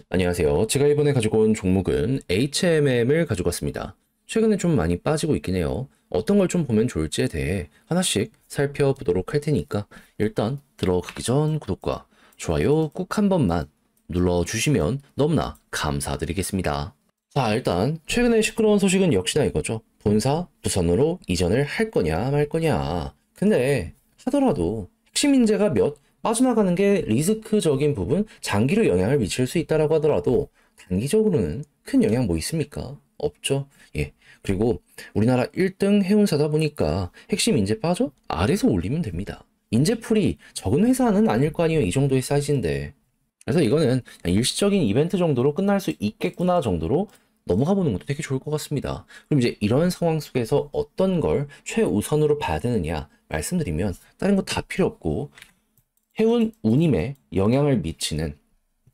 안녕하세요. 제가 이번에 가지고 온 종목은 HMM을 가지고 왔습니다. 최근에 좀 많이 빠지고 있긴 해요. 어떤 걸 좀 보면 좋을지에 대해 하나씩 살펴보도록 할 테니까 일단 들어가기 전 구독과 좋아요 꼭 한 번만 눌러주시면 너무나 감사드리겠습니다. 자, 일단 최근에 시끄러운 소식은 역시나 이거죠. 본사 부선으로 이전을 할 거냐 말 거냐. 근데 하더라도 핵심 인재가 몇 빠져나가는 게 리스크적인 부분, 장기로 영향을 미칠 수 있다라고 하더라도 단기적으로는 큰 영향 뭐 있습니까? 없죠. 예. 그리고 우리나라 1등 해운사다 보니까 핵심 인재 빠져? 아래서 올리면 됩니다. 인재풀이 적은 회사는 아닐 거 아니에요. 이 정도의 사이즈인데. 그래서 이거는 그냥 일시적인 이벤트 정도로 끝날 수 있겠구나 정도로 넘어가 보는 것도 되게 좋을 것 같습니다. 그럼 이제 이런 상황 속에서 어떤 걸 최우선으로 봐야 되느냐 말씀드리면 다른 거 다 필요 없고 해운 운임에 영향을 미치는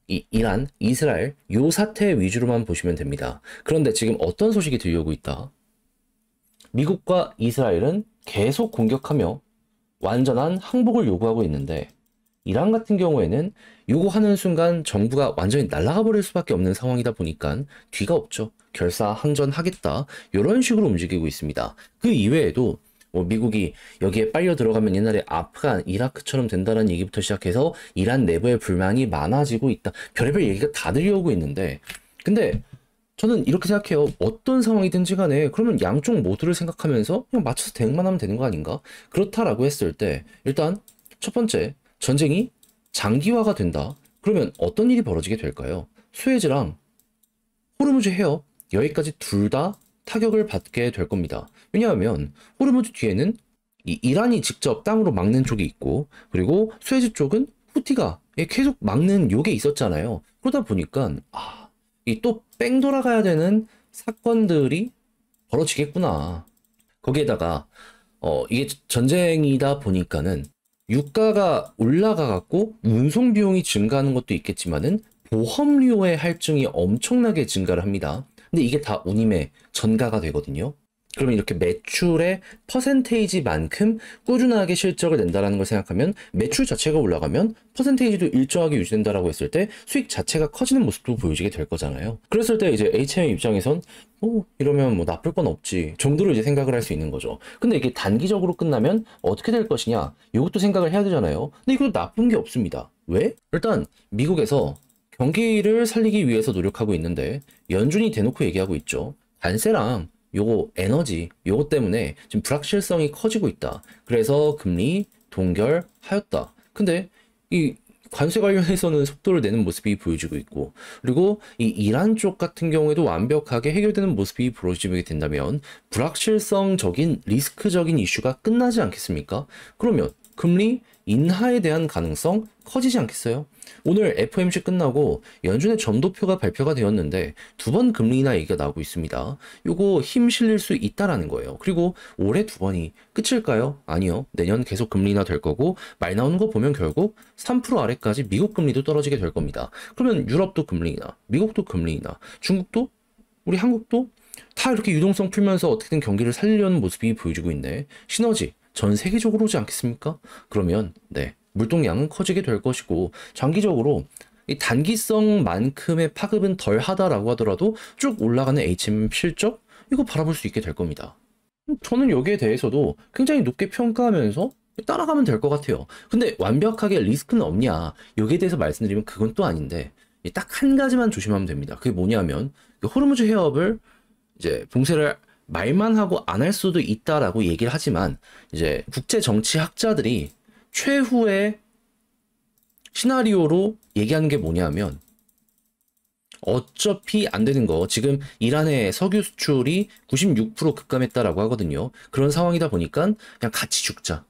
이 이란, 이스라엘 요 사태 위주로만 보시면 됩니다. 그런데 지금 어떤 소식이 들려오고 있다? 미국과 이스라엘은 계속 공격하며 완전한 항복을 요구하고 있는데 이란 같은 경우에는 요구하는 순간 정부가 완전히 날아가 버릴 수밖에 없는 상황이다 보니까 뒤가 없죠. 결사항전하겠다. 이런 식으로 움직이고 있습니다. 그 이외에도 뭐 미국이 여기에 빨려 들어가면 옛날에 아프간, 이라크처럼 된다는 얘기부터 시작해서 이란 내부의 불만이 많아지고 있다. 별의별 얘기가 다 들려오고 있는데 근데 저는 이렇게 생각해요. 어떤 상황이든지 간에 그러면 양쪽 모두를 생각하면서 그냥 맞춰서 대응만 하면 되는 거 아닌가? 그렇다라고 했을 때 일단 첫 번째 전쟁이 장기화가 된다. 그러면 어떤 일이 벌어지게 될까요? 수에즈랑 호르무즈 해협 여기까지 둘 다 타격을 받게 될 겁니다. 왜냐하면 호르무즈 뒤에는 이 이란이 직접 땅으로 막는 쪽이 있고 그리고 수에즈 쪽은 후티가 계속 막는 요게 있었잖아요. 그러다 보니까 이 또 뺑 돌아가야 되는 사건들이 벌어지겠구나. 거기에다가 이게 전쟁이다 보니까는 유가가 올라가 갖고 운송 비용이 증가하는 것도 있겠지만은 보험료의 할증이 엄청나게 증가를 합니다. 근데 이게 다 운임에 전가가 되거든요. 그러면 이렇게 매출의 퍼센테이지만큼 꾸준하게 실적을 낸다라는 걸 생각하면 매출 자체가 올라가면 퍼센테이지도 일정하게 유지된다라고 했을 때 수익 자체가 커지는 모습도 보여지게 될 거잖아요. 그랬을 때 이제 HM 입장에선 이러면 뭐 나쁠 건 없지 정도로 이제 생각을 할 수 있는 거죠. 근데 이게 단기적으로 끝나면 어떻게 될 것이냐 이것도 생각을 해야 되잖아요. 근데 이거 나쁜 게 없습니다. 왜? 일단 미국에서 경기를 살리기 위해서 노력하고 있는데 연준이 대놓고 얘기하고 있죠. 관세랑 요거 에너지 요거 때문에 지금 불확실성이 커지고 있다. 그래서 금리 동결하였다. 근데 이 관세 관련해서는 속도를 내는 모습이 보여지고 있고 그리고 이 이란 쪽 같은 경우에도 완벽하게 해결되는 모습이 보여지게 된다면 불확실성적인 리스크적인 이슈가 끝나지 않겠습니까? 그러면 금리 인하에 대한 가능성 커지지 않겠어요? 오늘 FOMC 끝나고 연준의 점도표가 발표가 되었는데 두 번 금리 인하 얘기가 나오고 있습니다. 요거 힘 실릴 수 있다라는 거예요. 그리고 올해 두 번이 끝일까요? 아니요. 내년 계속 금리 인하 될 거고 말 나오는 거 보면 결국 3% 아래까지 미국 금리도 떨어지게 될 겁니다. 그러면 유럽도 금리 인하, 미국도 금리 인하, 중국도 우리 한국도 다 이렇게 유동성 풀면서 어떻게든 경기를 살리려는 모습이 보여지고 있네. 시너지 전 세계적으로 오지 않겠습니까? 그러면 네 물동량은 커지게 될 것이고 장기적으로 이 단기성만큼의 파급은 덜 하다라고 하더라도 쭉 올라가는 HM 실적 이거 바라볼 수 있게 될 겁니다. 저는 여기에 대해서도 굉장히 높게 평가하면서 따라가면 될 것 같아요. 근데 완벽하게 리스크는 없냐 여기에 대해서 말씀드리면 그건 또 아닌데 딱 한 가지만 조심하면 됩니다. 그게 뭐냐면 호르무즈 해협을 이제 봉쇄를 말만 하고 안 할 수도 있다라고 얘기를 하지만 이제 국제 정치 학자들이 최후의 시나리오로 얘기하는 게 뭐냐면 어차피 안 되는 거 지금 이란의 석유 수출이 96% 급감했다라고 하거든요. 그런 상황이다 보니까 그냥 같이 죽자.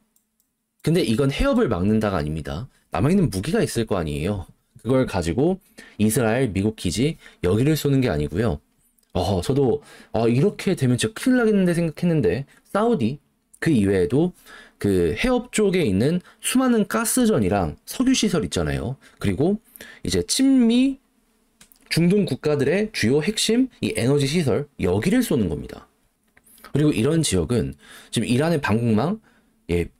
근데 이건 해협을 막는다가 아닙니다. 남아있는 무기가 있을 거 아니에요. 그걸 가지고 이스라엘, 미국 기지 여기를 쏘는 게 아니고요. 저도 이렇게 되면 진짜 큰일 나겠는데 생각했는데 사우디 그 이외에도 그 해협 쪽에 있는 수많은 가스전이랑 석유 시설 있잖아요. 그리고 이제 친미 중동 국가들의 주요 핵심 이 에너지 시설 여기를 쏘는 겁니다. 그리고 이런 지역은 지금 이란의 방공망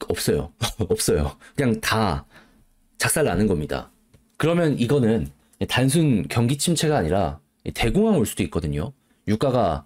없어요. 없어요. 그냥 다 작살 나는 겁니다. 그러면 이거는 단순 경기 침체가 아니라 대공황 올 수도 있거든요. 유가가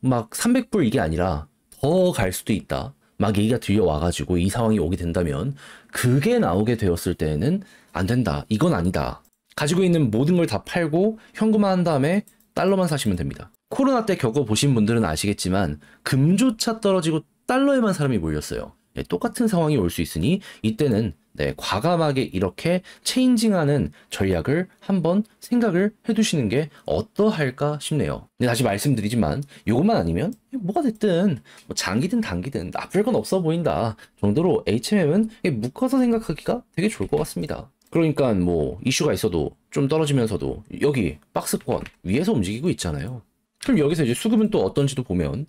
막 300불 이게 아니라 더 갈 수도 있다. 막 얘기가 들려와가지고 이 상황이 오게 된다면 그게 나오게 되었을 때는 안 된다. 이건 아니다. 가지고 있는 모든 걸 다 팔고 현금화한 다음에 달러만 사시면 됩니다. 코로나 때 겪어보신 분들은 아시겠지만 금조차 떨어지고 달러에만 사람이 몰렸어요. 똑같은 상황이 올 수 있으니 이때는 과감하게 이렇게 체인징하는 전략을 한번 생각을 해두시는 게 어떠할까 싶네요. 근데 다시 말씀드리지만 이것만 아니면 뭐가 됐든 뭐 장기든 단기든 나쁠 건 없어 보인다 정도로 HMM은 묶어서 생각하기가 되게 좋을 것 같습니다. 그러니까 뭐 이슈가 있어도 좀 떨어지면서도 여기 박스권 위에서 움직이고 있잖아요. 그럼 여기서 이제 수급은 또 어떤지도 보면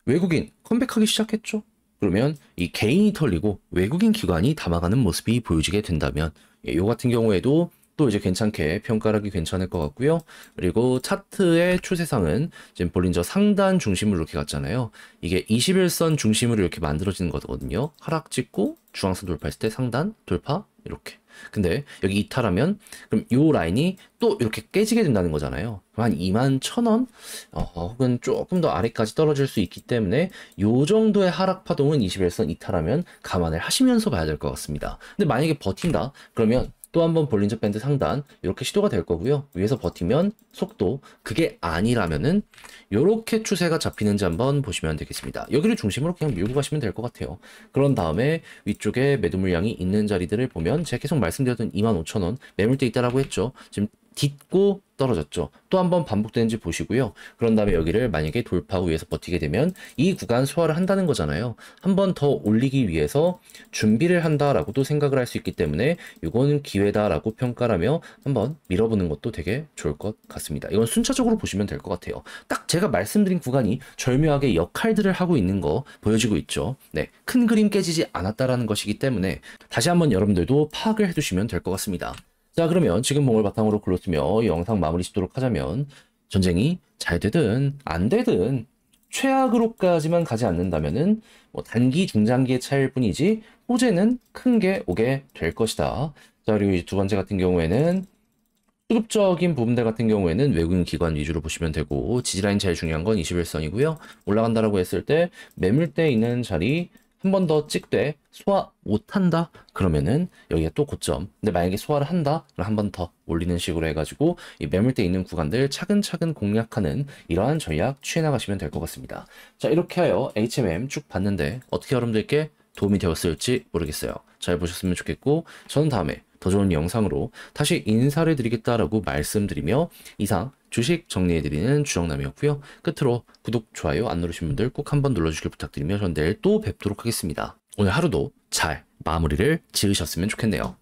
외국인 컴백하기 시작했죠. 그러면 이 개인이 털리고 외국인 기관이 담아가는 모습이 보여지게 된다면 요 같은 경우에도 또 이제 괜찮게 평가하기 괜찮을 것 같고요. 그리고 차트의 추세상은 지금 볼린저 상단 중심으로 이렇게 갔잖아요. 이게 21선 중심으로 이렇게 만들어지는 거거든요. 하락 찍고 중앙선 돌파했을 때 상단 돌파 이렇게. 근데 여기 이탈하면 그럼 요 라인이 또 이렇게 깨지게 된다는 거잖아요. 한 21,000원 혹은 조금 더 아래까지 떨어질 수 있기 때문에 요 정도의 하락 파동은 21선 이탈하면 감안을 하시면서 봐야 될 것 같습니다. 근데 만약에 버틴다 그러면 또 한번 볼린저 밴드 상단 이렇게 시도가 될 거고요. 위에서 버티면 속도 그게 아니라면은 이렇게 추세가 잡히는지 한번 보시면 되겠습니다. 여기를 중심으로 그냥 밀고 가시면 될 것 같아요. 그런 다음에 위쪽에 매도 물량이 있는 자리들을 보면 제가 계속 말씀드렸던 25,000원 매물대 있다라고 했죠. 지금 딛고 떨어졌죠. 또 한번 반복되는지 보시고요. 그런 다음에 여기를 만약에 돌파하고 위에서 버티게 되면 이 구간 소화를 한다는 거잖아요. 한 번 더 올리기 위해서 준비를 한다라고도 생각을 할 수 있기 때문에 이거는 기회다라고 평가하며 한번 밀어보는 것도 되게 좋을 것 같습니다. 이건 순차적으로 보시면 될 것 같아요. 딱 제가 말씀드린 구간이 절묘하게 역할들을 하고 있는 거 보여지고 있죠. 네, 큰 그림 깨지지 않았다라는 것이기 때문에 다시 한번 여러분들도 파악을 해두시면 될 것 같습니다. 자, 그러면 지금 봉을 바탕으로 글로쓰며 영상 마무리 짓도록 하자면 전쟁이 잘 되든 안 되든 최악으로까지만 가지 않는다면은 뭐 단기 중장기의 차이일 뿐이지 호재는 큰 게 오게 될 것이다. 자, 그리고 이제 두 번째 같은 경우에는 수급적인 부분들 같은 경우에는 외국인 기관 위주로 보시면 되고 지지라인 제일 중요한 건 21선이고요. 올라간다라고 했을 때 매물대 있는 자리 한 번 더 찍되 소화 못한다 그러면은 여기가 또 고점. 근데 만약에 소화를 한다 그럼 한 번 더 올리는 식으로 해가지고 이 매물대 있는 구간들 차근차근 공략하는 이러한 전략 취해 나가시면 될 것 같습니다. 자, 이렇게 하여 HMM 쭉 봤는데 어떻게 여러분들께 도움이 되었을지 모르겠어요. 잘 보셨으면 좋겠고 저는 다음에 더 좋은 영상으로 다시 인사를 드리겠다라고 말씀드리며 이상 주식 정리해드리는 주정남이었고요. 끝으로 구독, 좋아요 안 누르신 분들 꼭 한번 눌러주길 부탁드리며 전 내일 또 뵙도록 하겠습니다. 오늘 하루도 잘 마무리를 지으셨으면 좋겠네요.